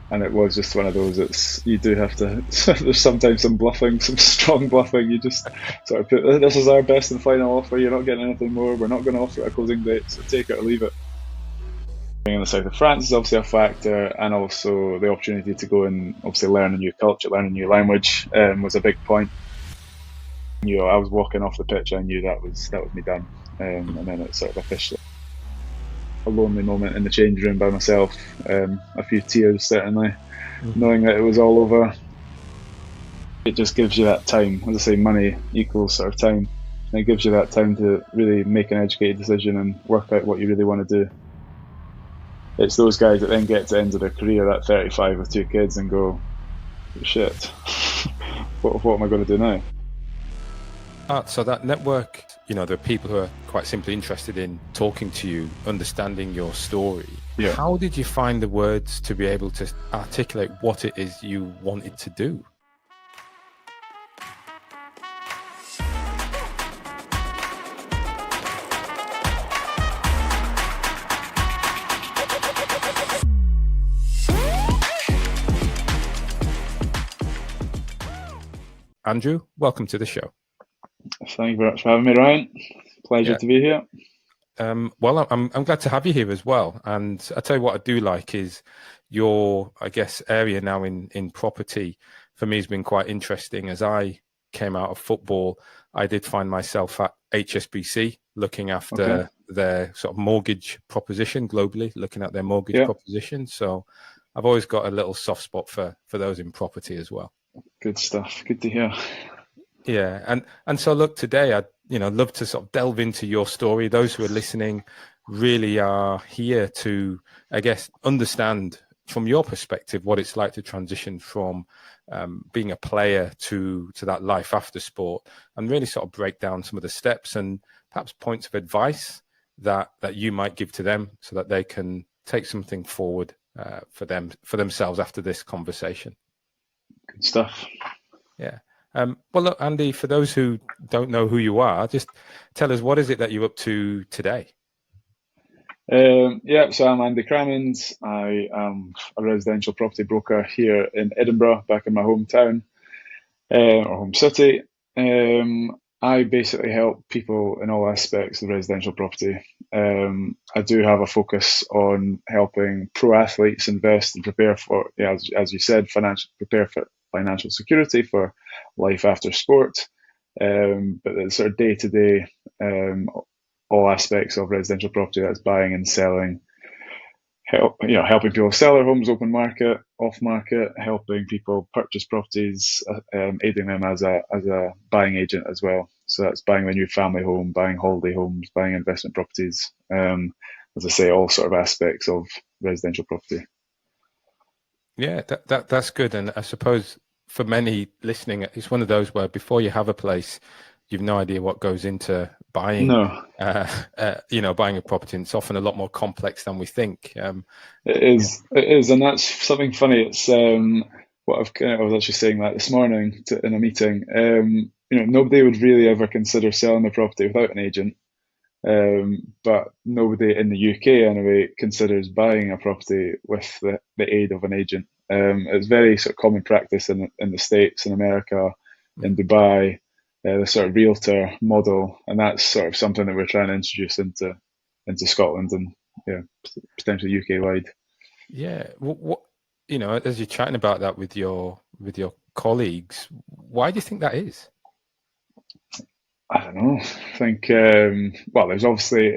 And it was just one of those. You do have to. There's sometimes some bluffing, some strong bluffing. You just sort of put, this is our best and final offer. You're not getting anything more. We're not going to offer it a closing date, so take it or leave it. Being in the south of France is obviously a factor, and also the opportunity to go and obviously learn a new culture, learn a new language was a big point. I was walking off the pitch. I knew that was me done, and then it's sort of officially a lonely moment in the change room by myself. A few tears certainly, knowing that it was all over. It just gives you that time. As I say, money equals sort of time. And it gives you that time to really make an educated decision and work out what you really want to do. It's those guys that then get to the end of their career at 35 with 2 kids and go, shit, what am I going to do now? So that network, there are people who are quite simply interested in talking to you, understanding your story. Yeah. How did you find the words to be able to articulate what it is you wanted to do? Andrew, welcome to the show. Thank you very much for having me, Ryan. Pleasure to be here. Well, I'm glad to have you here as well. And I tell you what I do like is your, I guess, area now in property for me has been quite interesting. As I came out of football, I did find myself at HSBC looking after their sort of mortgage proposition globally, looking at their mortgage proposition. So I've always got a little soft spot for those in property as well. Good stuff. Good to hear. Yeah, and so look, today I'd love to sort of delve into your story. Those who are listening really are here to, I guess, understand from your perspective what it's like to transition from being a player to that life after sport, and really sort of break down some of the steps and perhaps points of advice that you might give to them so that they can take something forward for themselves after this conversation. Good stuff. Yeah. Well, look, Andy, for those who don't know who you are, just tell us, what is it that you're up to today? So I'm Andy Cramond. I am a residential property broker here in Edinburgh, back in my hometown, or home city. I basically help people in all aspects of residential property. I do have a focus on helping pro athletes invest and prepare for, as you said, prepare for financial security for life after sport. But the sort of day-to-day, all aspects of residential property, that's buying and selling, helping people sell their homes open market, off market, helping people purchase properties, aiding them as a buying agent as well. So that's buying the new family home, buying holiday homes, buying investment properties. As I say, all sort of aspects of residential property. Yeah, that's good. And I suppose for many listening, it's one of those where before you have a place, you've no idea what goes into buying. No. Buying a property. And it's often a lot more complex than we think. It is, and that's something funny. It's what I was actually saying that this morning in a meeting. Nobody would really ever consider selling a property without an agent. But nobody in the UK anyway considers buying a property with the aid of an agent. It's very sort of common practice in the States, in America, in Dubai, the sort of realtor model, and that's sort of something that we're trying to introduce into Scotland and potentially UK wide. Yeah, what as you're chatting about that with your colleagues, why do you think that is? I don't know. I think there's obviously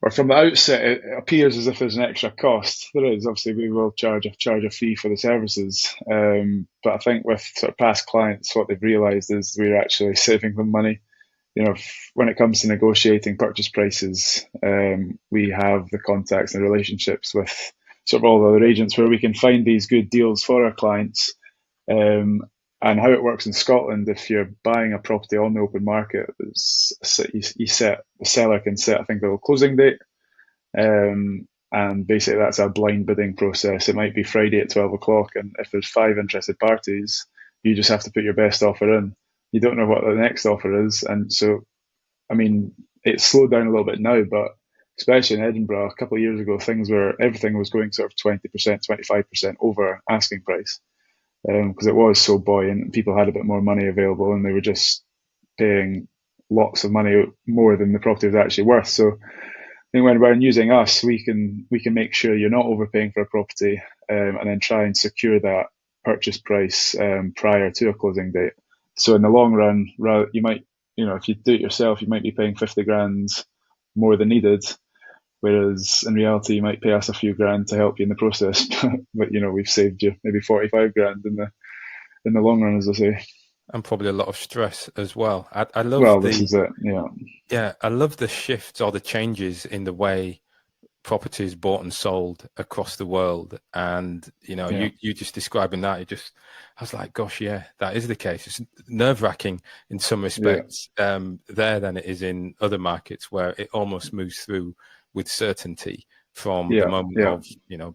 or from the outset, it appears as if there's an extra cost. There is. Obviously, we will charge a fee for the services. But I think with sort of past clients, what they've realised is we're actually saving them money. When it comes to negotiating purchase prices, we have the contacts and relationships with sort of all the other agents where we can find these good deals for our clients. And how it works in Scotland, if you're buying a property on the open market, the seller can set, I think, the closing date. And basically that's a blind bidding process. It might be Friday at 12 o'clock, and if there's 5 interested parties, you just have to put your best offer in. You don't know what the next offer is. And so, I mean, it's slowed down a little bit now, but especially in Edinburgh a couple of years ago, everything was going sort of 20%, 25% over asking price, because it was so buoyant. People had a bit more money available, and they were just paying lots of money more than the property was actually worth. So I think when using us, we can make sure you're not overpaying for a property, and then try and secure that purchase price prior to a closing date. So in the long run, you might, if you do it yourself, you might be paying 50 grand more than needed, whereas in reality, you might pay us a few grand to help you in the process. But we've saved you maybe 45 grand in the long run, as I say. And probably a lot of stress as well. I love Well, this the is it. Yeah, yeah, I love the shifts or the changes in the way properties bought and sold across the world. And yeah, you just describing that, I was like, gosh, yeah, that is the case. It's nerve-wracking in some yeah, respects there than it is in other markets where it almost moves through with certainty from the yeah, moment yeah. of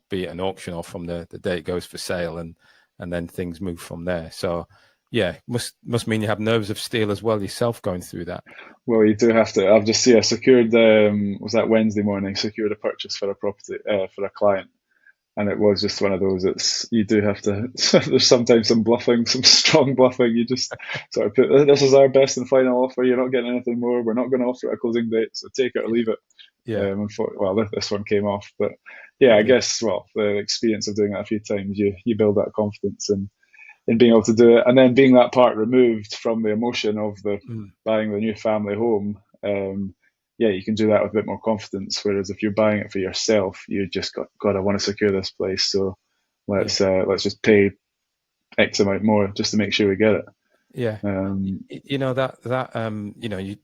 be it an auction or from the day it goes for sale, and then things move from there. So yeah, must mean you have nerves of steel as well yourself going through that. Well, you do have to. I've just secured. Was that Wednesday morning? Secured a purchase for a property for a client, and it was just one of those. You do have to. There's sometimes some bluffing, some strong bluffing. You just sort of put, this is our best and final offer. You're not getting anything more. We're not going to offer it a closing date, so take it or leave it. Yeah, Well, this one came off, but yeah, I yeah, guess the experience of doing that a few times, you build that confidence in being able to do it, and then being that part removed from the emotion of the mm, buying the new family home. Yeah, you can do that with a bit more confidence. Whereas if you're buying it for yourself, you just got, God, I want to secure this place, so yeah. let's just pay X amount more just to make sure we get it. Yeah, you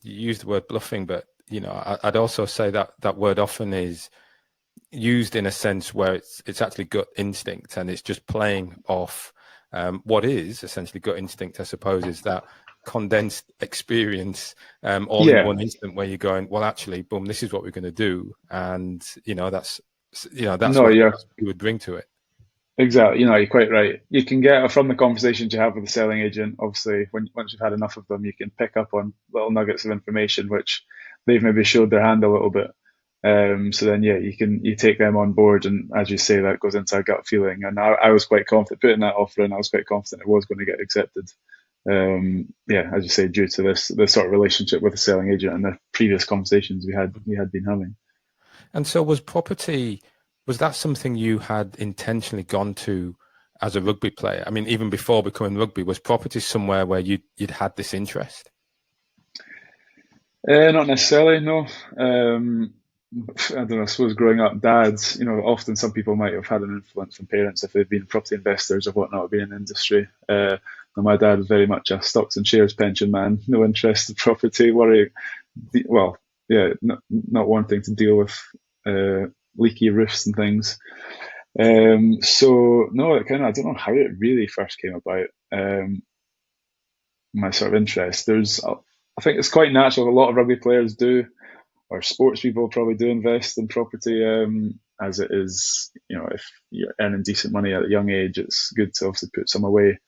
use the word bluffing, but I'd also say that that word often is used in a sense where it's actually gut instinct, and it's just playing off what is essentially gut instinct. I suppose is that condensed experience all in Yeah, one instant where you're going, well, actually, boom, this is what we're going to do, and that's no, what you're that's what you would bring to it. exactly. You're quite right. You can get from the conversations you have with the selling agent. Obviously, once you've had enough of them, you can pick up on little nuggets of information which they've maybe showed their hand a little bit. So then, yeah, you take them on board, and as you say, that goes into a gut feeling. And I was quite confident putting that offer in. I was quite confident it was going to get accepted. Yeah, as you say, due to this sort of relationship with the selling agent and the previous conversations we had been having. And so was that something you had intentionally gone to as a rugby player? I mean, even before becoming rugby, was property somewhere where you'd had this interest? Not necessarily, no. I don't know. I suppose growing up, dads, often some people might have had an influence from parents if they've been property investors or whatnot, been in the industry. And my dad was very much a stocks and shares pension man, no interest in property, well, yeah, not wanting to deal with leaky roofs and things. So no, I don't know how it really first came about. My sort of interest. I think it's quite natural. A lot of rugby players do, or sports people probably do invest in property, as it is, if you're earning decent money at a young age, it's good to obviously put some away.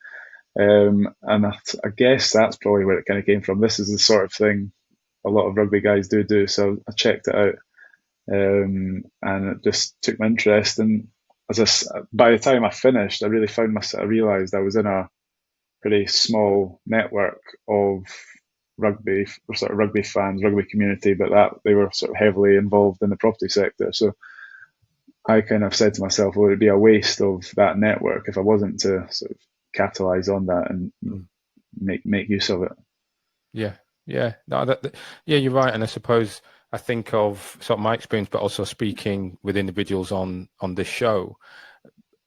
And I guess that's probably where it kind of came from. This is the sort of thing a lot of rugby guys do. So I checked it out, and it just took my interest. And by the time I finished, I really found myself. I realised I was in a pretty small network of rugby, sort of rugby fans, rugby community, but that they were sort of heavily involved in the property sector. So I kind of said to myself, well, it'd be a waste of that network if I wasn't to sort of capitalize on that and Mm. make use of it. Yeah, yeah, no, yeah, you're right. And I suppose I think of sort of my experience, but also speaking with individuals on this show,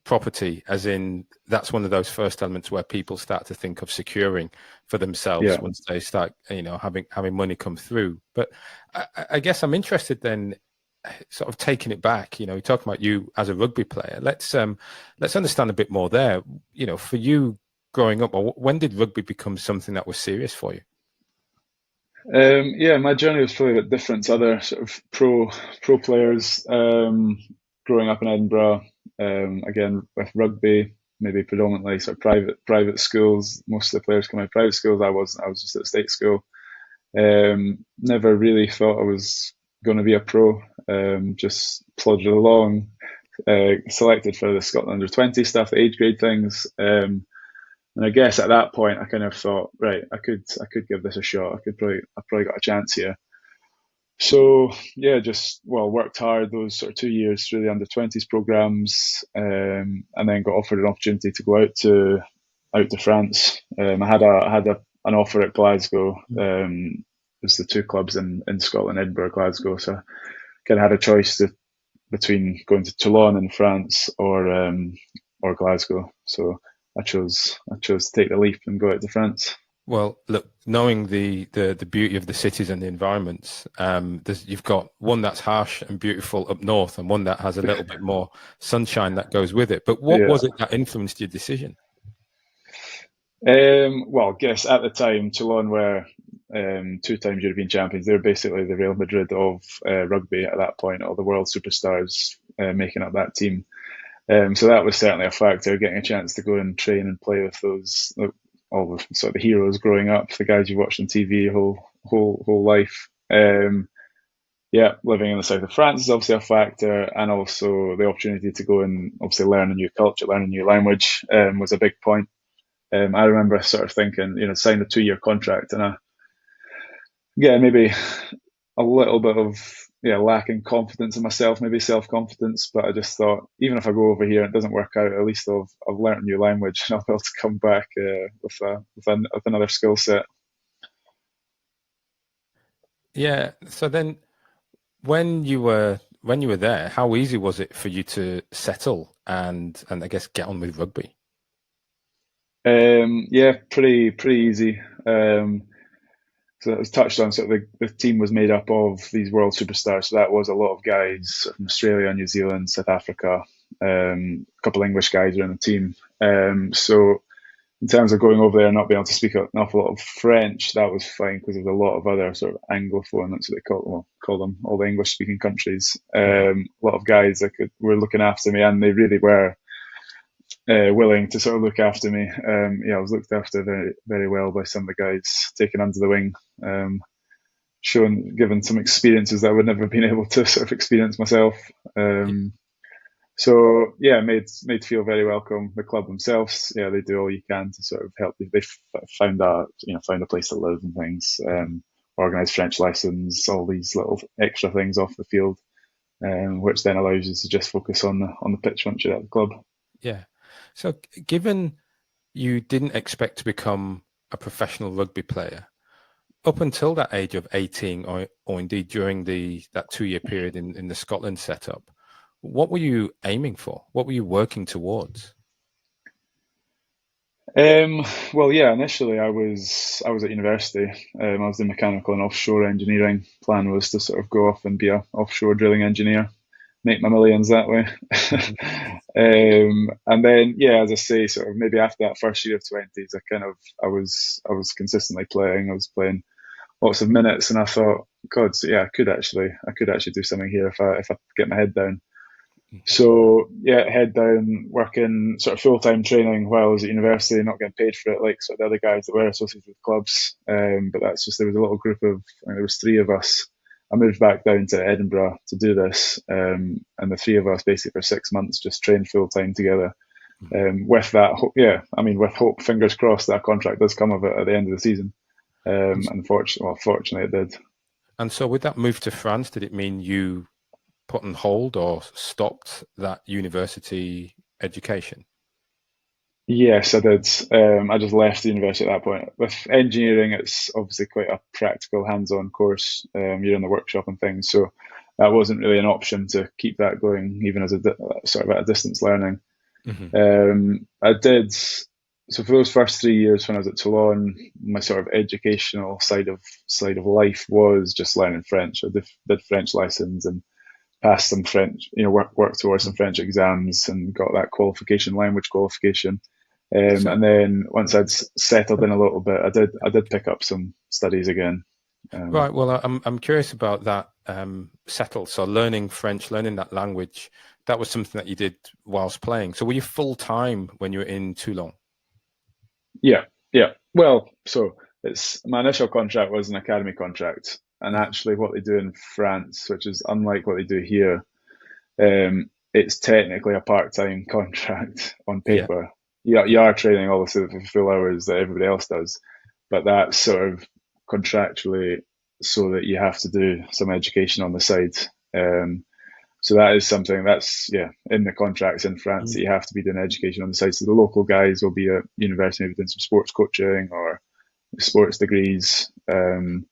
property, as in that's one of those first elements where people start to think of securing for themselves Yeah, once they start, having money come through. But I guess I'm interested then, sort of taking it back. You're talking about you as a rugby player. Let's understand a bit more there. For you growing up, or when did rugby become something that was serious for you? yeah. My journey was probably a bit different to other sort of pro players. Growing up in Edinburgh, again with rugby, maybe predominantly sort of private schools. Most of the players come out of private schools. I was just at state school. Never really thought I was going to be a pro. Just plodded along, selected for the Scotland under 20 stuff, the age grade things. And I guess at that point, I kind of thought, right, I could give this a shot. I probably got a chance here. So yeah, just worked hard those sort of 2 years through the under 20s programs, and then got offered an opportunity to go out to France. I had an offer at Glasgow. There's the two clubs in Scotland, Edinburgh, Glasgow. So I kind of had a choice between going to Toulon in France or Glasgow. So I chose to take the leap and go out to France. Well, look, knowing the beauty of the cities and the environments, you've got one that's harsh and beautiful up north, and one that has a little bit more sunshine that goes with it. But what was it that influenced your decision? Well, I guess at the time, Toulon were 2 times European champions. They were basically the Real Madrid of rugby at that point, all the world superstars making up that team. So that was certainly a factor, getting a chance to go and train and play with those, all the sort of the heroes growing up, the guys you watched on TV your whole life. Yeah, living in the south of France is obviously a factor, and also the opportunity to go and obviously learn a new culture, learn a new language was a big point. I remember sort of thinking, sign a 2-year contract, and maybe a little bit of lacking confidence in myself, maybe self-confidence, but I just thought, even if I go over here and it doesn't work out, at least I've learned a new language and I'll be able to come back with another skill set. Yeah. So then, when you were there, how easy was it for you to settle and I guess get on with rugby? Yeah, pretty easy. So it was touched on. Sort of the team was made up of these world superstars. So that was a lot of guys from Australia, New Zealand, South Africa. A couple of English guys are in the team. So in terms of going over there and not being able to speak an awful lot of French, that was fine because there's a lot of other sort of Anglophone, that's what they call them, all the English speaking countries. A lot of guys that were looking after me, and they really were willing to sort of look after me. I was looked after very, very well by some of the guys, taken under the wing, given some experiences that I would never have been able to sort of experience myself. So yeah, made to feel very welcome. The club themselves, they do all you can to sort of help you. They found a place to live and things, organised French lessons, all these little extra things off the field, which then allows you to just focus on the pitch once you're at the club. Yeah. So given you didn't expect to become a professional rugby player, up until that age of 18 or indeed during that 2-year period in the Scotland setup, what were you aiming for? What were you working towards? Well, yeah, initially I was at university. I was in mechanical and offshore engineering. Plan was to sort of go off and be an offshore drilling engineer, make my millions that way. And then, as I say, sort of maybe after that first year of 20s, I was consistently playing. I was playing lots of minutes, and I thought, God, so I could actually do something here if I get my head down. So head down, working sort of full-time training while I was at university, not getting paid for it like sort of the other guys that were associated with clubs. But that's just, there was a little group of, there was 3 of us. I moved back down to Edinburgh to do this, and the 3 of us basically for 6 months just trained full-time together. With that, with hope, fingers crossed, that contract does come of it at the end of the season. Fortunately it did. And so with that move to France, did it mean you put on hold or stopped that university education? Yes, I did. I just left the university at that point. With engineering, it's obviously quite a practical, hands-on course. You're in the workshop and things, so that wasn't really an option to keep that going, even as sort of at a distance learning. I did. So for those first 3 years when I was at Toulon, my sort of educational side of life was just learning French. I did French lessons and passed some French, worked towards some French exams and got that language qualification. And then once I'd settled in a little bit, I did pick up some studies again. Right. Well, I'm curious about that. Settled. So learning French, learning that language, that was something that you did whilst playing. So were you full time when you were in Toulon? Yeah. Well, so my initial contract was an academy contract. and actually what they do in France, which is unlike what they do here, it's technically a part-time contract on Yeah. paper. You are training obviously for full hours that everybody else does, but that's sort of contractually so that you have to do some education on the side. So that is something that's in the contracts in France that you have to be doing education on the side. So the local guys will be at university maybe doing some sports coaching or sports degrees, and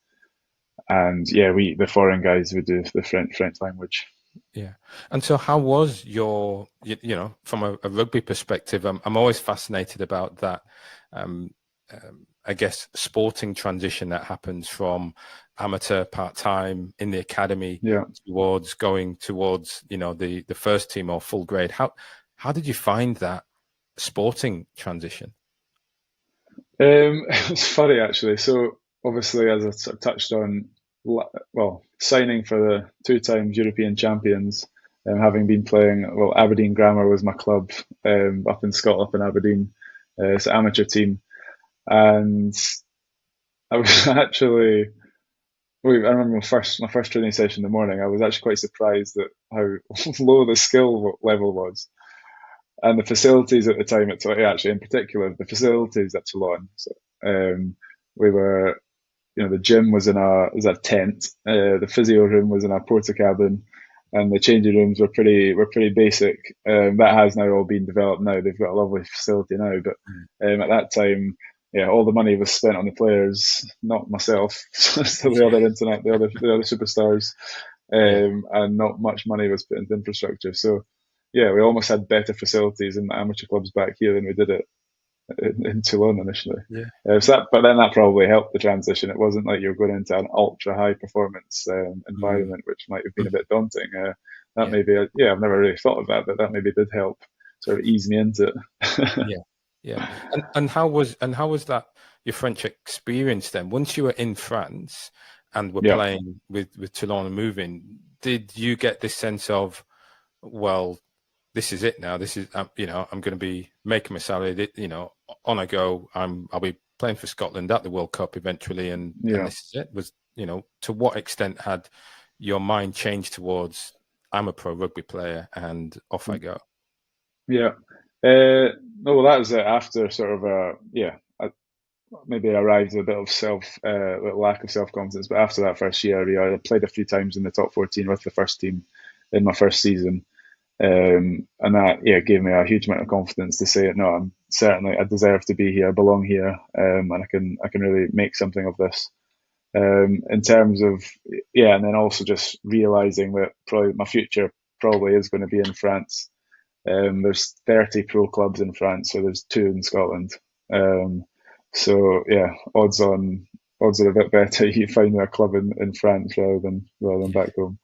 the foreign guys would do the French language. Yeah. And so how was your, from a rugby perspective, I'm always fascinated about that, I guess, sporting transition that happens from amateur part-time in the academy going towards, the first team or full grade. How did you find that sporting transition? It was funny actually. So obviously, as I sort of touched on, signing for the 2 times European champions, having been playing, Aberdeen Grammar was my club up in Scotland, up in Aberdeen. It's an amateur team, and I was actually. I remember my first training session in the morning. I was actually quite surprised at how low the skill level was, and the facilities at the time at Toulon, actually in particular the facilities at Toulon. So, we were, the gym was in a tent. The physio room was in a porta cabin, and the changing rooms were pretty basic. That has now all been developed. Now they've got a lovely facility now, but at that time, all the money was spent on the players, not myself. So the other superstars, and not much money was put into infrastructure. So we almost had better facilities in the amateur clubs back here than we did it in Toulon initially. But then that probably helped the transition. It wasn't like you were going into an ultra high performance environment, which might have been a bit daunting. Maybe, I've never really thought of that, but that maybe did help sort of ease me into it. Yeah. And how was that your French experience then? Once you were in France and were playing with Toulon and moving, did you get this sense of, well, this is it now. This is, I'm going to be making my salary. On I go. I'll be playing for Scotland at the World Cup eventually, and this is it. Was to what extent had your mind changed towards I'm a pro rugby player and off I go? Yeah. No, well, that was it after sort of maybe I arrived with a bit of lack of self-confidence. But after that first year, I played a few times in the top 14 with the first team in my first season. And that gave me a huge amount of confidence to say, no, I deserve to be here, I belong here, and I can really make something of this. In terms of and then also just realizing that probably my future probably is going to be in France. There's 30 pro clubs in France, so there's 2 in Scotland. So odds are a bit better you find a club in France rather than back home.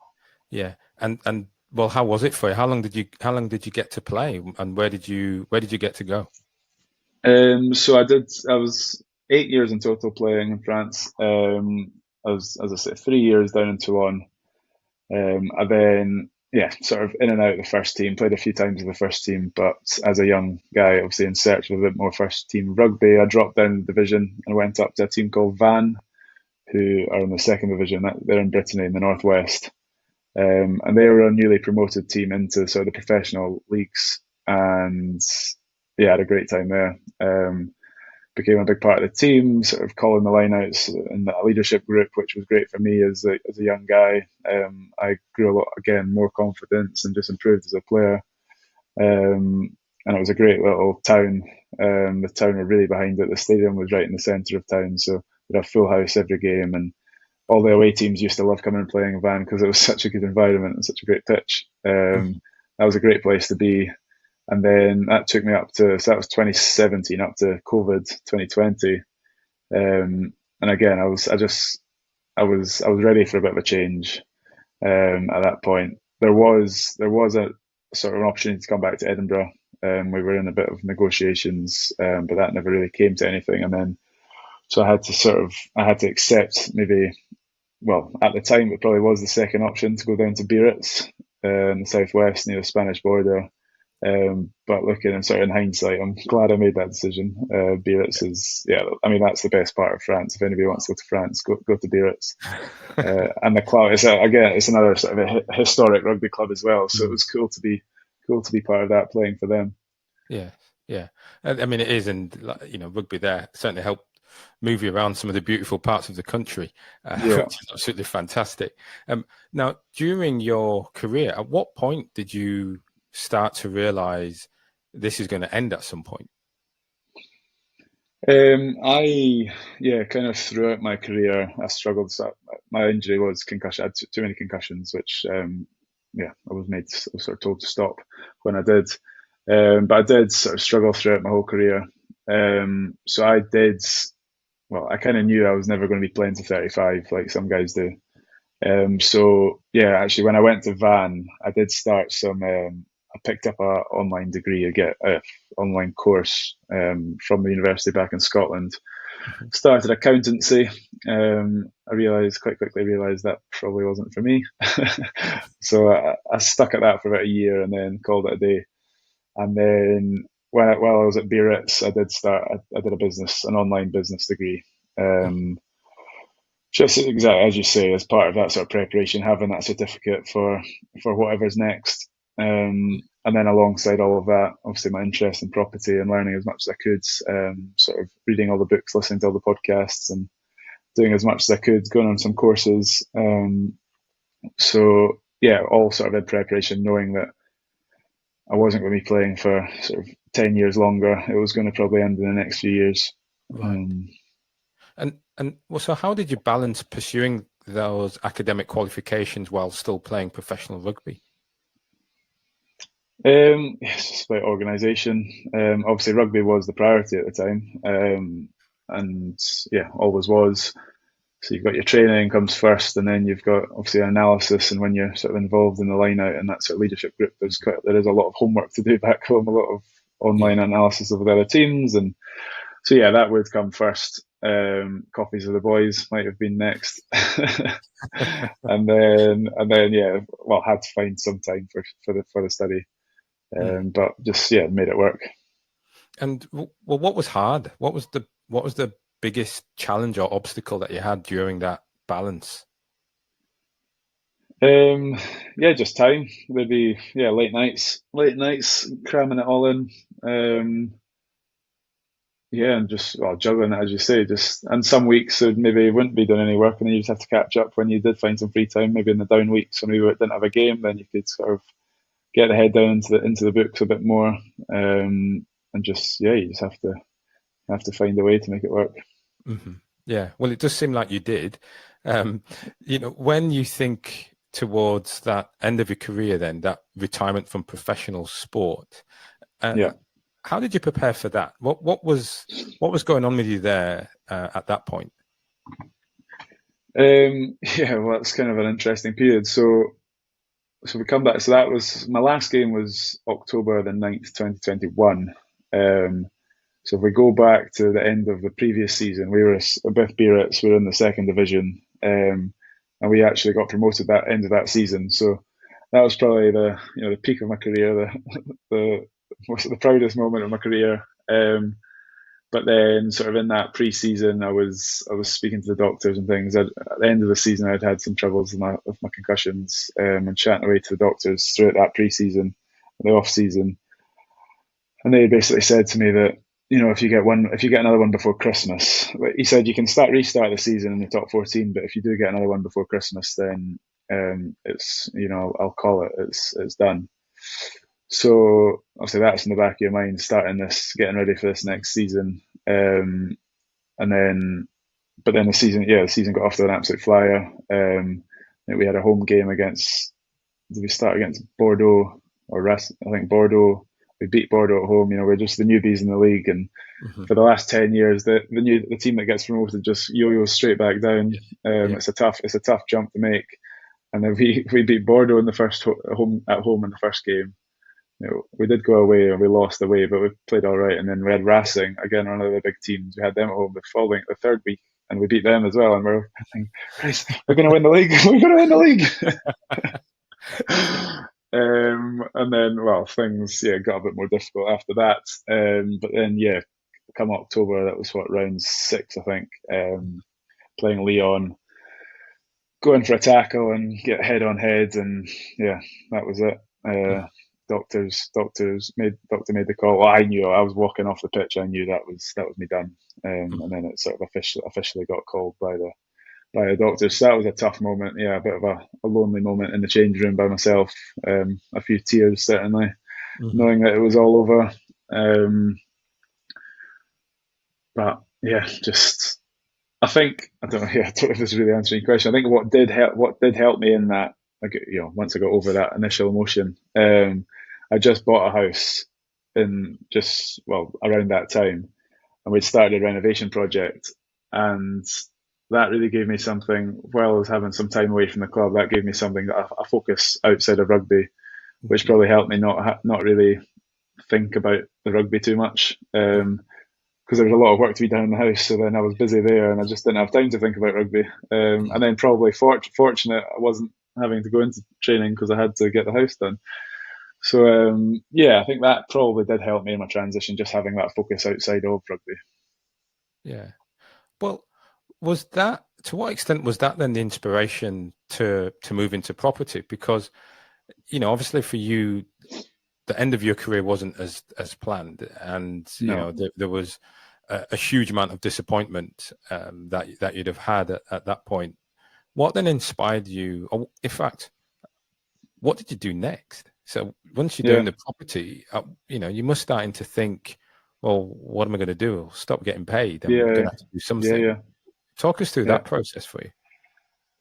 Yeah, and well, how was it for you? How long did you get to play, and where did you get to go? So I was 8 years in total playing in France. I was, as I said, 3 years down in Toulon. I then sort of in and out of the first team, played a few times with the first team, but as a young guy, obviously in search of a bit more first team rugby, I dropped down the division and went up to a team called Van, who are in the second division. They're in Brittany in the northwest. And they were a newly promoted team into sort of the professional leagues, and had a great time there. Became a big part of the team, sort of calling the lineouts in that leadership group, which was great for me as a young guy. I grew a lot, again, more confidence and just improved as a player. And it was a great little town. The town were really behind it. The stadium was right in the centre of town, so we'd have full house every game, and all the away teams used to love coming and playing in Van because it was such a good environment and such a great pitch. That was a great place to be. And then that took me so that was 2017 up to COVID 2020. And again, I was ready for a bit of a change. At that point, there was a sort of an opportunity to come back to Edinburgh. We were in a bit of negotiations, but that never really came to anything. And then, so I had to accept maybe, at the time it probably was the second option to go down to Biarritz in the southwest near the Spanish border. But looking and sort of in hindsight, I'm glad I made that decision. Biarritz is, yeah, I mean, that's the best part of France. If anybody wants to go to France, go to Biarritz. And the club is again, it's another sort of a historic rugby club as well. So it was cool to be part of that, playing for them. Yeah, yeah. I mean, it is, and rugby there certainly helped move you around some of the beautiful parts of the country, which is absolutely fantastic. Now, during your career, at what point did you start to realise this is going to end at some point? Kind of throughout my career, I struggled. So my injury was concussion. I had too many concussions, which I was sort of told to stop when I did. But I did sort of struggle throughout my whole career. So I did. Well, I kind of knew I was never going to be playing to 35 like some guys do. So yeah, actually, when I went to Van, I did start some. I picked up a online degree, a online course from the university back in Scotland. Started accountancy. I quite quickly realised that probably wasn't for me. So I stuck at that for about a year and then called it a day. And then while I was at Biarritz, I did an online business degree. Just exactly as you say, as part of that sort of preparation, having that certificate for whatever's next. And then alongside all of that, obviously my interest in property and learning as much as I could, sort of reading all the books, listening to all the podcasts, and doing as much as I could, going on some courses. So yeah, all sort of in preparation, knowing that I wasn't going to be playing for sort of 10 years longer. It was going to probably end in the next few years. Right. So how did you balance pursuing those academic qualifications while still playing professional rugby? It's just about organisation. Obviously, rugby was the priority at the time, and yeah, always was. So you've got your training comes first, and then you've got obviously analysis. And when you're sort of involved in the line out and that sort of leadership group, there is a lot of homework to do back home, a lot of online analysis of the other teams, and so yeah, that would come first. Coffees with the boys might have been next, and then yeah, well, had to find some time for the study, but just made it work. And well, what was hard? What was the biggest challenge or obstacle that you had during that balance? Just time. There'd be late nights cramming it all in. And just juggling it, as you say. And some weeks maybe wouldn't be doing any work, and then you just have to catch up when you did find some free time. Maybe in the down weeks, when we didn't have a game, then you could sort of get the head down into the books a bit more, and you just have to find a way to make it work. Mm-hmm. Yeah, well, it does seem like you did. When you think towards that end of your career, then that retirement from professional sport, how did you prepare for that? What was going on with you there at that point? Well, it's kind of an interesting period. So we come back. So that was my last game was October the 9th, 2021. So if we go back to the end of the previous season, we were with Biarritz. We were in the second division, and we actually got promoted that end of that season. So that was probably the peak of my career, the proudest moment of my career. But then, sort of in that pre-season, I was speaking to the doctors and things. At the end of the season, I'd had some troubles with my concussions, and chatting away to the doctors throughout that pre-season, the off-season, and they basically said to me that if you get another one before Christmas, he said you can restart the season in the top 14, but if you do get another one before Christmas, then it's I'll call it. It's done. So obviously that's in the back of your mind, getting ready for this next season, but then the season got off to an absolute flyer. We had a home game did we start against Bordeaux I think Bordeaux. We beat Bordeaux at home. We're just the newbies in the league, and for the last 10 years, the team that gets promoted just yo-yos straight back down. It's a tough jump to make, and then we beat Bordeaux in the first at home in the first game. We did go away and we lost away, but we played all right. And then we had Racing, again, one of the big teams. We had them at home the third week, and we beat them as well. And we're going to win the league. We're going to win the league. And then, well, things got a bit more difficult after that. But then, come October, that was what, round 6, I think. Playing Leon, going for a tackle and get head on head, and that was it. Doctor made the call. Well, I knew I was walking off the pitch. I knew that was me done. And then it sort of officially got called by the doctors. So that was a tough moment. Yeah, a bit of a lonely moment in the change room by myself. A few tears certainly, knowing that it was all over. But yeah, just I think I don't know. Yeah, I don't know if this is really answering your question. I think what did help me in that, like, once I got over that initial emotion, I just bought a house in around that time, and we'd started a renovation project, and that really gave me something. While I was having some time away from the club, that gave me something, a focus outside of rugby, which probably helped me not really think about the rugby too much. Because there was a lot of work to be done in the house, so then I was busy there, and I just didn't have time to think about rugby. And then probably fortunate I wasn't having to go into training because I had to get the house done. So I think that probably did help me in my transition, just having that focus outside of rugby. Yeah. Well, to what extent was that then the inspiration to move into property? Because, obviously for you, the end of your career wasn't as planned, and No. there was a huge amount of disappointment that you'd have had at that point. What then inspired you? Or, in fact, what did you do next? So once you're doing the property, you must starting to think, well, what am I going to do? I'll stop getting paid. I'm going to have to do something. Yeah. Talk us through that process for you.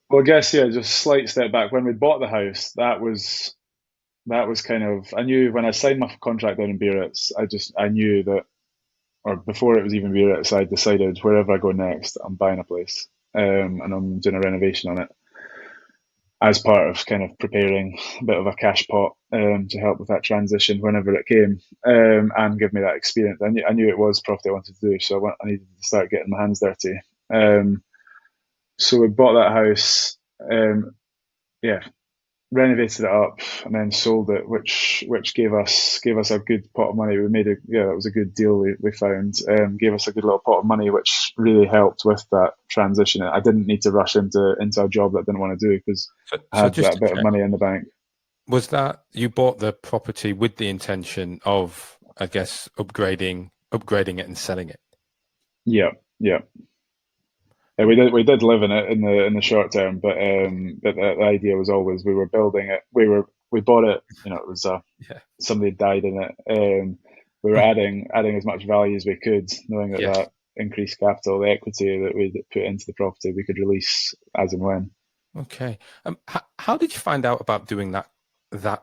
Well, I guess just a slight step back. When we bought the house, that was kind of, I knew when I signed my contract down in Biarritz, I knew that, or before it was even Biarritz, I decided wherever I go next, I'm buying a place, and I'm doing a renovation on it as part of kind of preparing a bit of a cash pot to help with that transition whenever it came, and give me that experience. I knew it was property I wanted to do, so I needed to start getting my hands dirty. So we bought that house, renovated it up, and then sold it, which gave us a good pot of money. We made that was a good deal we found. Gave us a good little pot of money, which really helped with that transition. I didn't need to rush into a job that I didn't want to do because I had that bit of money in the bank. Was that you bought the property with the intention of, I guess, upgrading it and selling it? Yeah. We did live in it in the short term, but the idea was always we were building it. We bought it. It was somebody died in it. We were adding as much value as we could, knowing that increased capital, the equity that we put into the property, we could release as and when. Okay. How did you find out about doing that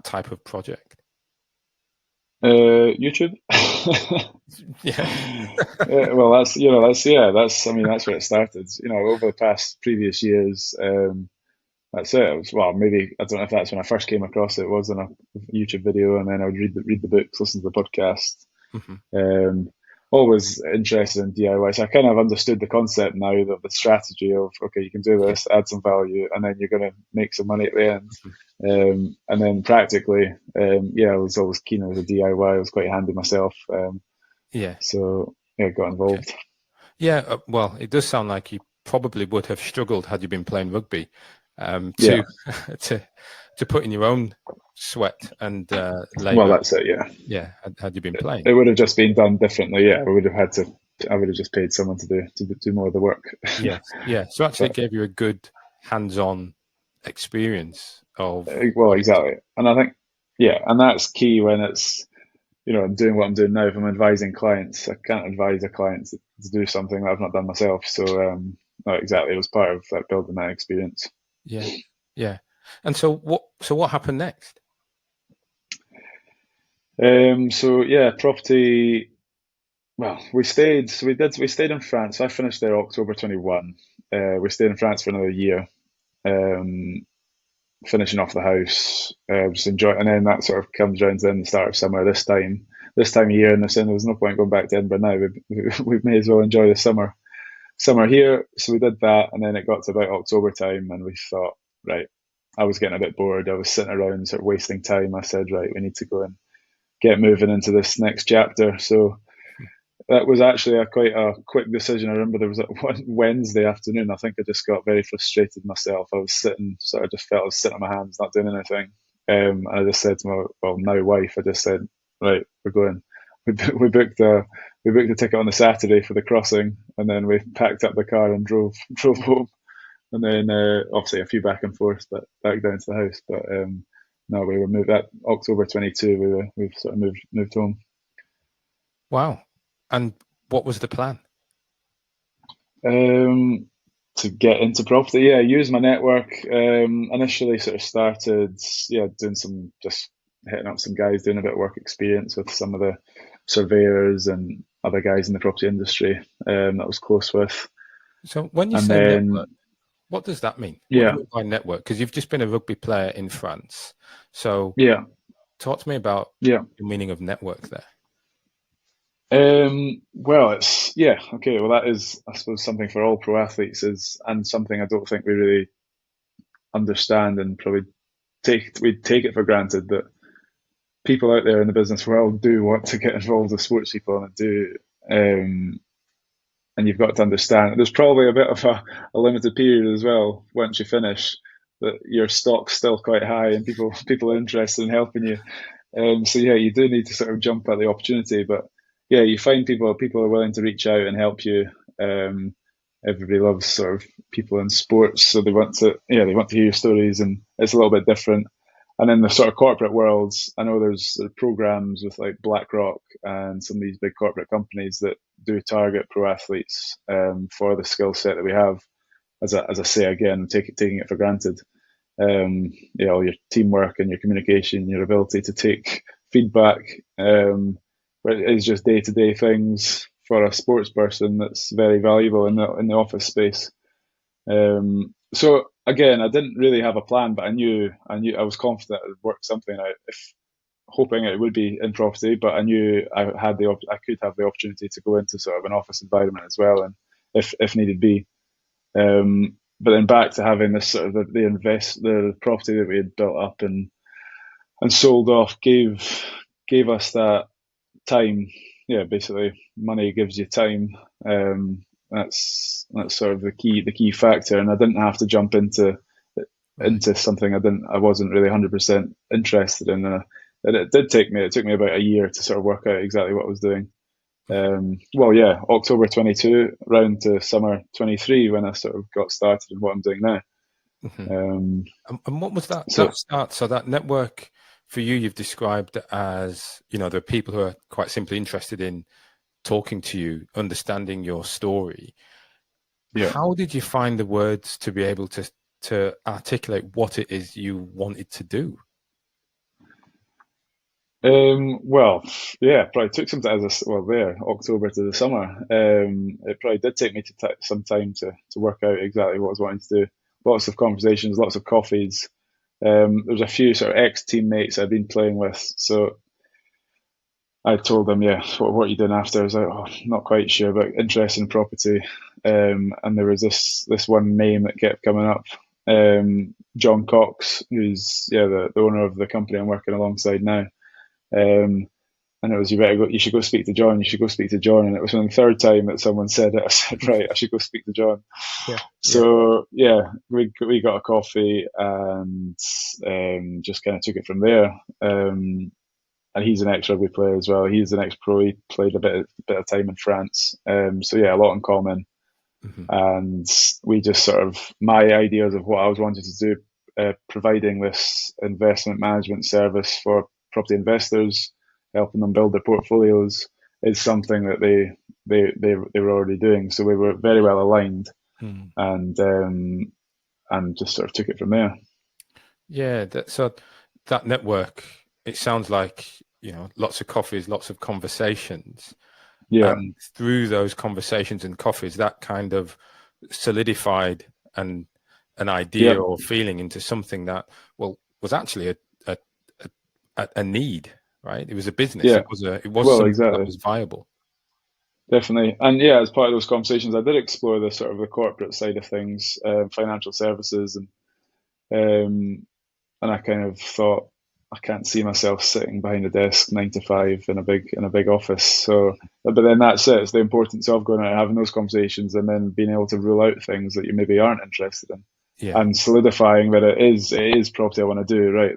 type of project? YouTube. Well, that's where it started. Over the previous years, that's it. It was, maybe I don't know if that's when I first came across it. It was in a YouTube video, and then I would read the books, listen to the podcast. Always interested in DIY, so I kind of understood the concept now, that the strategy of, okay, you can do this, add some value, and then you're going to make some money at the end. And then practically, I was always keen on the DIY. I was quite handy myself. So got involved. Okay. Well, it does sound like you probably would have struggled had you been playing rugby to put in your own sweat and labour. Well, that's it. Yeah. Had you been playing, it would have just been done differently. I would have just paid someone to do more of the work. Yeah. So actually, it gave you a good hands-on experience of. Well, exactly, and I think and that's key when it's I'm doing what I'm doing now. If I'm advising clients, I can't advise a client to do something that I've not done myself. So exactly, it was part of building that experience. Yeah. And so what happened next? Property. Well, we stayed in France. I finished there October 21. We stayed in France for another year, finishing off the house, just enjoy, and then that sort of comes around to the start of summer. This time of year, and there was no point going back to Edinburgh now. We may as well enjoy the summer here. So we did that, and then it got to about October time, and we thought, right, I was getting a bit bored. I was sitting around sort of wasting time. I said, right, we need to go and get moving into this next chapter. So that was actually quite a quick decision. I remember there was one Wednesday afternoon. I think I just got very frustrated myself. I was sitting, sort of just felt I was sitting on my hands, not doing anything. And I just said to my now wife, I just said, right, we're going. We booked a ticket on the Saturday for the crossing, and then we packed up the car and drove home. And then obviously a few back and forth, but back down to the house. But no, we were moved that October 22. We've sort of moved home. Wow. And what was the plan? To get into property, yeah, use my network. Initially, sort of started, doing just hitting up some guys, doing a bit of work experience with some of the surveyors and other guys in the property industry that I was close with. So when you say network, what does that mean? Yeah. What do you mean by network? Because you've just been a rugby player in France. So yeah, talk to me about the meaning of network there. Well, okay. Well, that is, I suppose, something for all pro athletes and something I don't think we really understand, and probably we take it for granted that people out there in the business world do want to get involved with sports people and do. And you've got to understand there's probably a bit of a limited period as well once you finish, that your stock's still quite high and people are interested in helping you. So yeah, you do need to sort of jump at the opportunity, but yeah, you find people are willing to reach out and help you. Everybody loves sort of people in sports, so they want to hear your stories, and it's a little bit different. And in the sort of corporate worlds, I know there's programs with like BlackRock and some of these big corporate companies that do target pro athletes for the skill set that we have. As I say again, taking it for granted. All your teamwork and your communication, your ability to take feedback, but it is just day-to-day things for a sports person that's very valuable in the office space. So again, I didn't really have a plan, but I knew I was confident I would work something out, hoping it would be in property, but I knew I could have the opportunity to go into sort of an office environment as well, and if needed be. But then back to having this sort of the property that we had built up and sold off gave us that time. Yeah, basically, money gives you time. That's sort of the key factor, and I didn't have to jump into something I wasn't really 100% interested in. And it took me about a year to sort of work out exactly what I was doing. October 22 round to summer 23 when I sort of got started in what I'm doing now. And what was that start? So that network for you, you've described as, there are people who are quite simply interested in talking to you, understanding your story. Yeah. How did you find the words to be able to articulate what it is you wanted to do? Probably took some time October to the summer. It probably did take me some time to work out exactly what I was wanting to do. Lots of conversations, lots of coffees. There's a few sort of ex-teammates I'd been playing with, so I told them, what are you doing after? I was like, not quite sure, but interested in property. And there was this one name that kept coming up, John Cox, who's the owner of the company I'm working alongside now. And it was, you should go speak to John. You should go speak to John. And it was on the third time that someone said it. I said, right, I should go speak to John. So we got a coffee and just kind of took it from there. And he's an ex-rugby player as well. He's an ex-pro. He played a bit of time in France. A lot in common. Mm-hmm. And we just sort of, my ideas of what I was wanting to do, providing this investment management service for property investors, helping them build their portfolios, is something that they were already doing. So we were very well aligned, and just sort of took it from there. Yeah, so that network, it sounds like, lots of coffees, lots of conversations. Yeah. And through those conversations and coffees, that kind of solidified an idea or feeling into something that, was actually a need, right? It was a business. Yeah. It was something that was viable. Definitely. And as part of those conversations, I did explore the sort of the corporate side of things, financial services, And I kind of thought, I can't see myself sitting behind a desk 9 to 5 in a big office. So, but then that's it. It's the importance of going out and having those conversations, and then being able to rule out things that you maybe aren't interested in, Yeah. and solidifying that it is property I want to do. Right,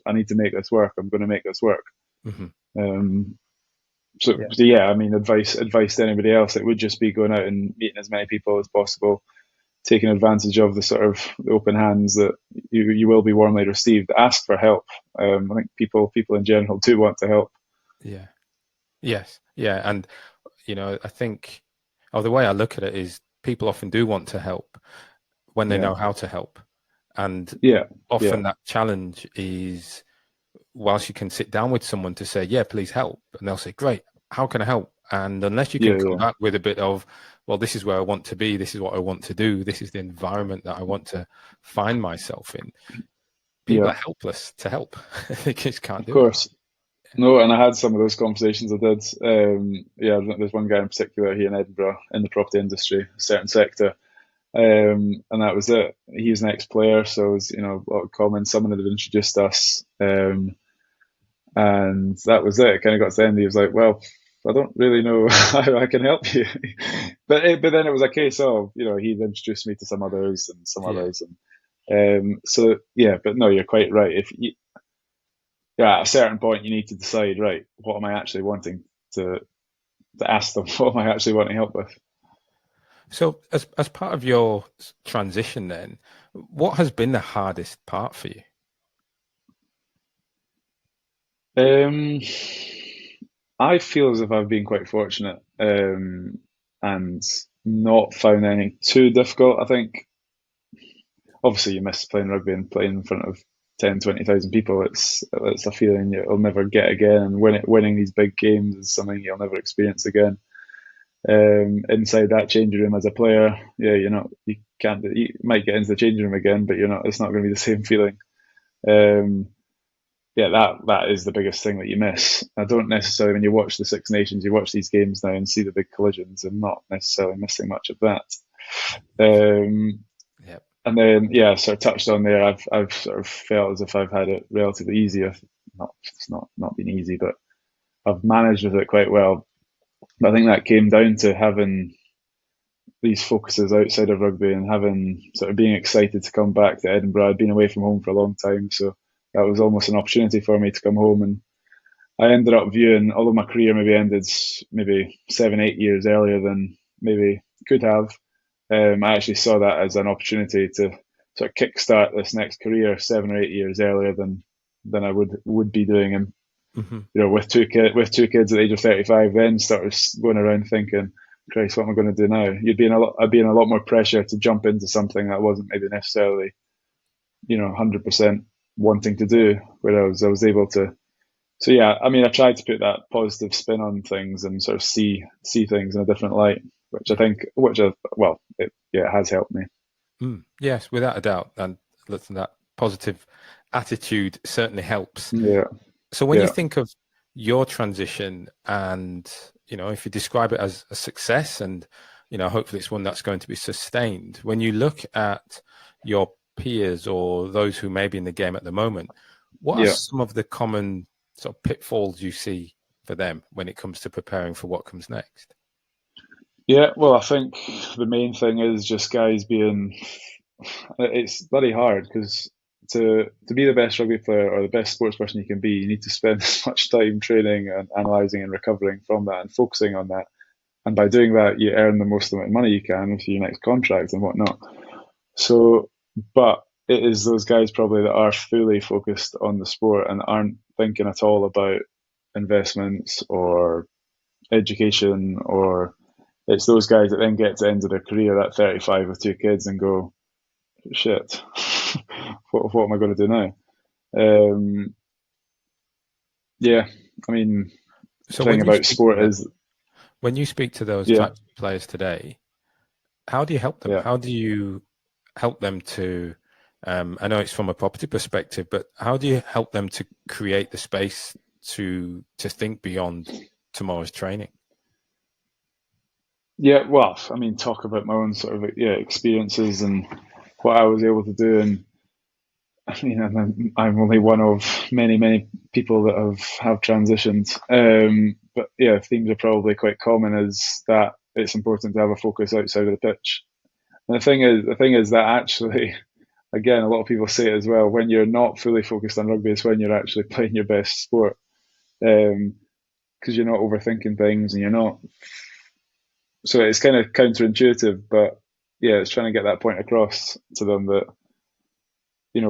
I need to make this work. I'm going to make this work. Mm-hmm. So yeah, I mean, advice to anybody else, it would just be going out and meeting as many people as possible, taking advantage of the sort of open hands that you will be warmly received. Ask for help. I think people in general do want to help. Yeah. Yes. Yeah. And, I think the way I look at it is people often do want to help when they know how to help. And often that challenge is, whilst you can sit down with someone to say, yeah, please help. And they'll say, great, how can I help? And unless you can come back with a bit of, well, this is where I want to be, this is what I want to do, this is the environment that I want to find myself in, people are helpless to help. They just can't do it. Of course. No, and I had some of those conversations. I did. There's one guy in particular here in Edinburgh in the property industry, a certain sector, and that was it. He's an ex-player, so it was, a lot of comments. Someone had introduced us, and that was it. It kind of got to the end. He was like, "Well, I don't really know how I can help you," but then it was a case of, he'd introduced me to some others and some others, and but no, you're quite right. At a certain point, you need to decide, right, what am I actually wanting to ask them? What am I actually wanting help with? So as part of your transition then, what has been the hardest part for you? I feel as if I've been quite fortunate and not found anything too difficult. I think, obviously, you miss playing rugby and playing in front of 10, 20,000 people. It's a feeling you'll never get again, and winning these big games is something you'll never experience again. Inside that changing room as a player, you might get into the changing room again, but it's not going to be the same feeling. That is the biggest thing that you miss. I don't necessarily, when you watch the Six Nations, you watch these games now and see the big collisions, and not necessarily missing much of that. And then, sort of touched on there, I've sort of felt as if I've had it relatively easy. It's not been easy, but I've managed with it quite well. But I think that came down to having these focuses outside of rugby and having sort of being excited to come back to Edinburgh. I'd been away from home for a long time, so that was almost an opportunity for me to come home. And I ended up viewing, although my career maybe ended 7-8 years earlier than maybe could have, I actually saw that as an opportunity to sort of kickstart this next career 7 or 8 years earlier than I would be doing. And with two kids at the age of 35, then started going around thinking, Christ, what am I going to do now? I'd be in a lot more pressure to jump into something that wasn't maybe necessarily, 100% wanting to do. Whereas I was able to. So I tried to put that positive spin on things and sort of see things in a different light, which I think, it has helped me. Yes, without a doubt, and that positive attitude certainly helps. Yeah. So when you think of your transition, and if you describe it as a success, and hopefully it's one that's going to be sustained, when you look at your peers or those who may be in the game at the moment, what are some of the common sort of pitfalls you see for them when it comes to preparing for what comes next? Yeah, well, I think the main thing is just guys it's bloody hard, because to be the best rugby player or the best sports person you can be, you need to spend as much time training and analysing and recovering from that and focusing on that. And by doing that, you earn the most amount of money you can for your next contract and whatnot. So, but it is those guys probably that are fully focused on the sport and aren't thinking at all about investments or education, or it's those guys that then get to the end of their career at 35 with 2 kids and go, shit, what am I going to do now? So the thing about sport is, when you speak to those types of players today, how do you help them? How do you help them to, I know it's from a property perspective, but how do you help them to create the space to think beyond tomorrow's training? Talk about my own sort of experiences and what I was able to do. And I mean, I'm only one of many people that have transitioned. But yeah, themes are probably quite common. Is that it's important to have a focus outside of the pitch. And the thing is that actually, again, a lot of people say it as well. When you're not fully focused on rugby, is when you're actually playing your best sport, because you're not overthinking things and you're not. So it's kind of counterintuitive, but yeah, it's trying to get that point across to them that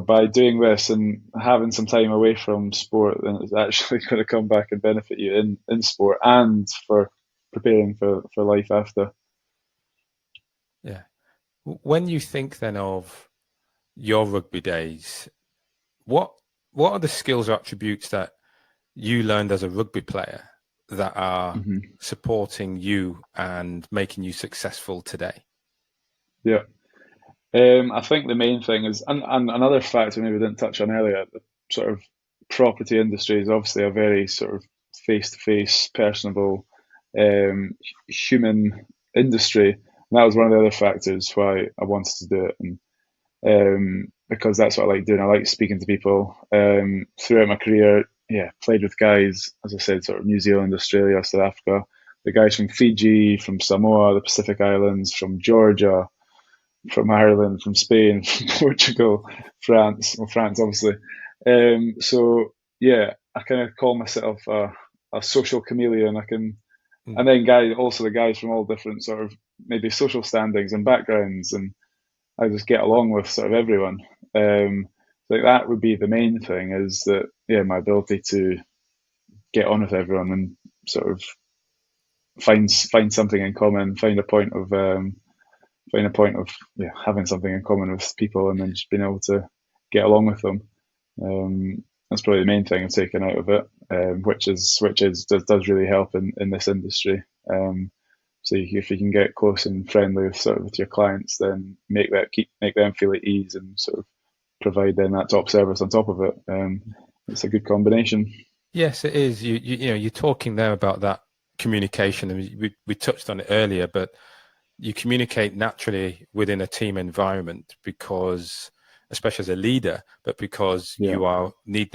by doing this and having some time away from sport, then it's actually going to come back and benefit you in sport and for preparing for life after. Yeah. When you think then of your rugby days, what are the skills or attributes that you learned as a rugby player that are Hmm. supporting you and making you successful today? Yeah. I think the main thing is, and another factor maybe we didn't touch on earlier, the sort of property industry is obviously a very sort of face-to-face, personable, human industry. And that was one of the other factors why I wanted to do it. And because that's what I like doing. I like speaking to people. Throughout my career, yeah, played with guys, as I said, sort of New Zealand, Australia, South Africa, the guys from Fiji, from Samoa, the Pacific Islands, from Georgia, from Ireland, from Spain, from Portugal, France. Well, France, obviously. So yeah, I kind of call myself a social chameleon. Mm. And then also the guys from all different sort of maybe social standings and backgrounds, and I just get along with sort of everyone. Like that would be the main thing, is that yeah, my ability to get on with everyone and sort of find something in common, find a point of yeah, having something in common with people, and then just being able to get along with them. That's probably the main thing I've taken out of it, which does really help in this industry. So if you can get close and friendly with your clients, then make them feel at ease and sort of provide then that top service on top of it. It's a good combination. Yes, it is. You're talking there about that communication, and we touched on it earlier, but you communicate naturally within a team environment because, especially as a leader, but because Yeah, you need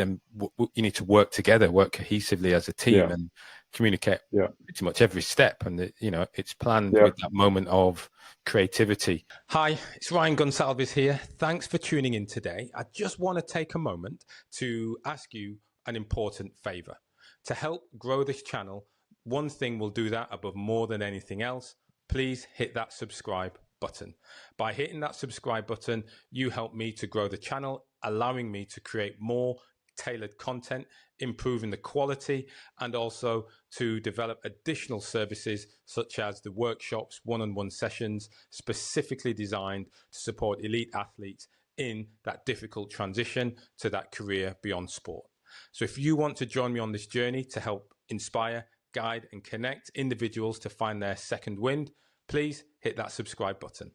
to work together, work cohesively as a team, yeah, and communicate yeah, pretty much every step. And it's planned yeah. with that moment of creativity. Hi, it's Ryan Gonsalves here. Thanks for tuning in today. I just want to take a moment to ask you an important favor. To help grow this channel, one thing will do that above more than anything else. Please hit that subscribe button. By hitting that subscribe button, you help me to grow the channel, allowing me to create more tailored content, improving the quality, and also to develop additional services such as the workshops, one-on-one sessions specifically designed to support elite athletes in that difficult transition to that career beyond sport. So if you want to join me on this journey to help inspire, guide, and connect individuals to find their second wind, please hit that subscribe button.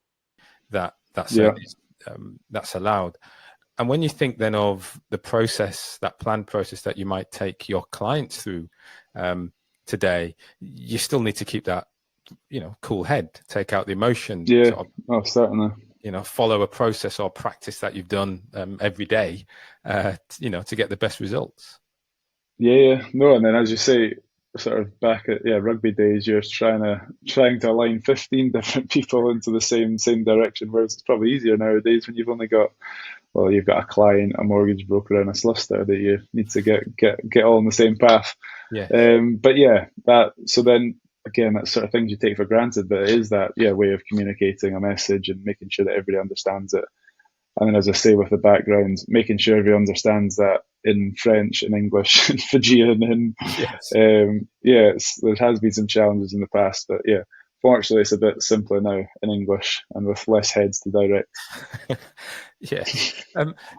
That Yeah. service that's allowed. And when you think then of the process, that planned process that you might take your clients through today, you still need to keep that, cool head, take out the emotion, Yeah. sort of, Oh, certainly. follow a process or practice that you've done every day, to get the best results. Yeah, yeah. No, and then as you say, sort of back at rugby days, you're trying to align 15 different people into the same direction. Whereas it's probably easier nowadays when you've got a client, a mortgage broker, and a solicitor that you need to get all on the same path. Yeah. But yeah, so then again, that's sort of things you take for granted, but it is that way of communicating a message and making sure that everybody understands it. And then, as I say, with the background, making sure everyone understands that in French, in English, in Fijian, and Yes. there has been some challenges in the past, but yeah, fortunately, it's a bit simpler now in English and with less heads to direct. Yes.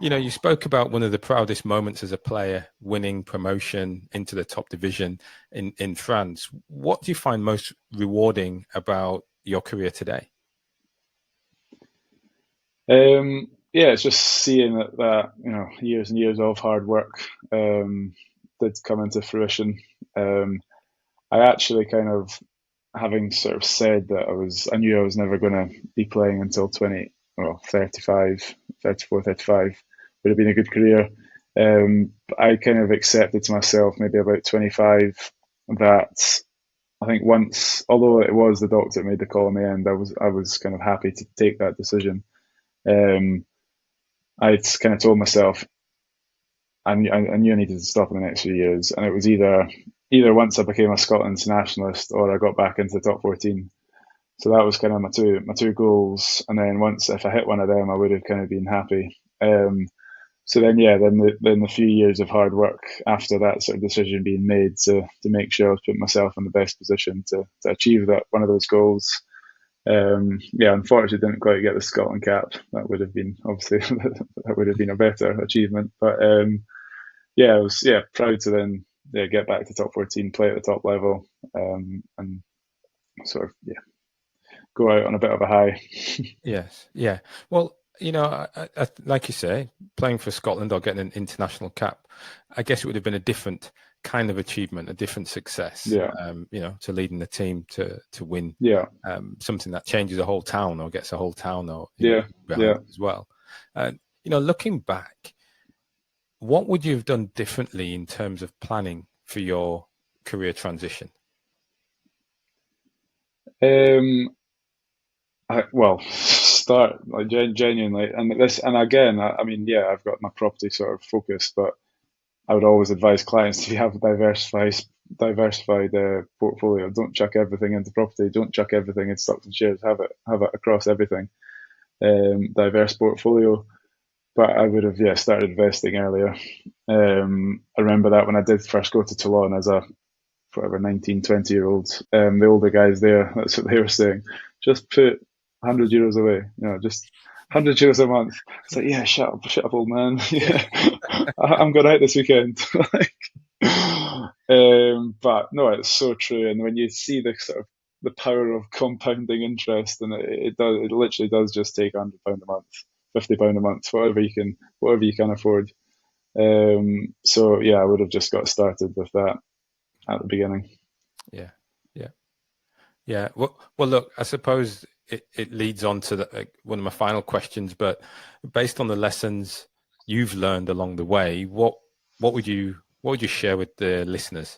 You spoke about one of the proudest moments as a player, winning promotion into the top division in France. What do you find most rewarding about your career today? Yeah, it's just seeing that years and years of hard work did come into fruition. I actually kind of, having sort of said that I knew I was never going to be playing until 35, 34, 35. would have been a good career. But I kind of accepted to myself, maybe about 25, that I think once, although it was the doctor that made the call in the end, I was kind of happy to take that decision. I'd kind of told myself I knew I needed to stop in the next few years, and it was either once I became a Scotland internationalist or I got back into the top 14. So that was kind of my two goals. And then once, if I hit one of them, I would have kind of been happy. So then, yeah, then the few years of hard work after that sort of decision being made to make sure I was putting myself in the best position to achieve that one of those goals. Yeah, unfortunately, didn't quite get the Scotland cap. That would have been obviously that would have been a better achievement. But yeah, I was proud to then get back to top 14, play at the top level, and sort of go out on a bit of a high. Yes, yeah. Well, like you say, playing for Scotland or getting an international cap, I guess it would have been a different kind of achievement, a different success. Yeah. To leading the team to win. Yeah. Something that changes a whole town or gets a whole town or behind as well. Looking back, what would you have done differently in terms of planning for your career transition? Start like genuinely, and again, I mean, I've got my property sort of focus, but I would always advise clients to have a diversified portfolio. Don't chuck everything into property. Don't chuck everything in stocks and shares. Have it across everything. Diverse portfolio. But I would have started investing earlier. I remember that when I did first go to Toulon as a 19, 20-year-old, the older guys there, that's what they were saying. Just put €100 away, just €100 a month. It's like, yeah, shut up, old man. Yeah, I'm going out this weekend. But no, it's so true. And when you see the sort of the power of compounding interest, and it literally does just take £100 a month, £50 a month, whatever you can afford. So I would have just got started with that at the beginning. Yeah. Well, look, I suppose it leads on to one of my final questions, but based on the lessons you've learned along the way, what would you share with the listeners?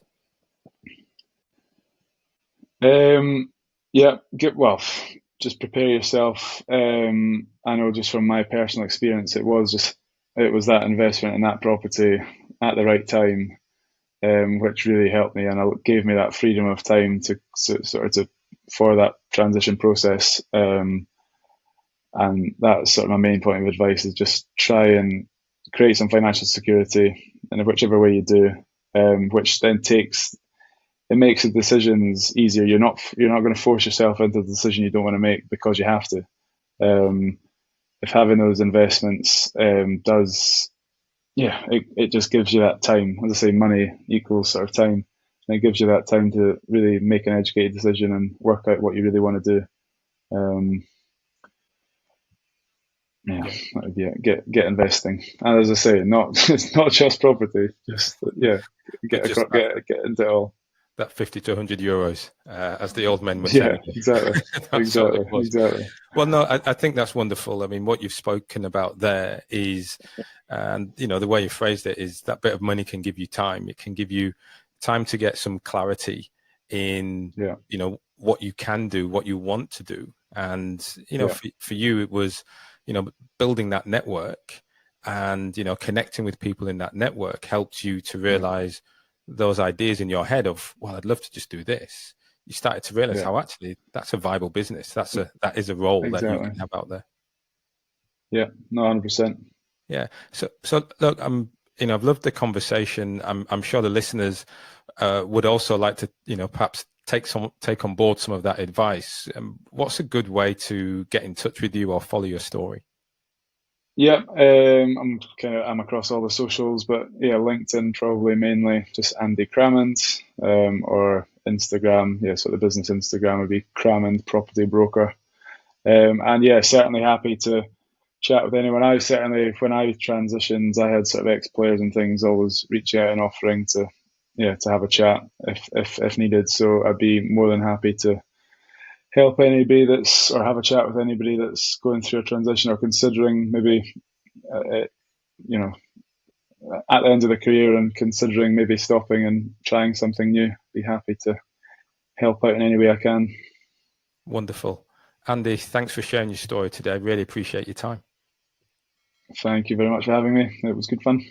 Just prepare yourself. I know just from my personal experience, it was that investment in that property at the right time, which really helped me, and it gave me that freedom of time for that transition process. And that's sort of my main point of advice, is just try and create some financial security in whichever way you do, which then makes the decisions easier. You're not going to force yourself into the decision you don't want to make because you have to. If having those investments it just gives you that time. As I say, money equals sort of time, and it gives you that time to really make an educated decision and work out what you really want to do. Get investing, and as I say, it's not just property. Just get into it all. That 50 to 100 euros, as the old men were saying. Exactly. Exactly. Well, no, I think that's wonderful. I mean, what you've spoken about there is, and the way you phrased it is that bit of money can give you time. It can give you time to get some clarity in, what you can do, what you want to do. And, for you, it was, building that network and, connecting with people in that network helped you to realize those ideas in your head of, well, I'd love to just do this. You started to realize how actually that's a viable business. That is a role that you can have out there. Yeah, no, 100%. Yeah. So look, I've loved the conversation. I'm sure the listeners would also like to, perhaps take on board some of that advice. What's a good way to get in touch with you or follow your story? Yeah, I'm across all the socials, but LinkedIn probably mainly, just Andy Cramond, or Instagram. So the business Instagram would be Cramond Property Broker. And certainly happy to chat with anyone. When I transitioned, I had sort of ex-players and things always reaching out and offering to have a chat if needed. So I'd be more than happy to help anybody or have a chat with anybody that's going through a transition or considering maybe you know, at the end of the career and considering maybe stopping and trying something new, be happy to help out in any way I can. Wonderful. Andy, thanks for sharing your story today. Really appreciate your time. Thank you very much for having me. It was good fun.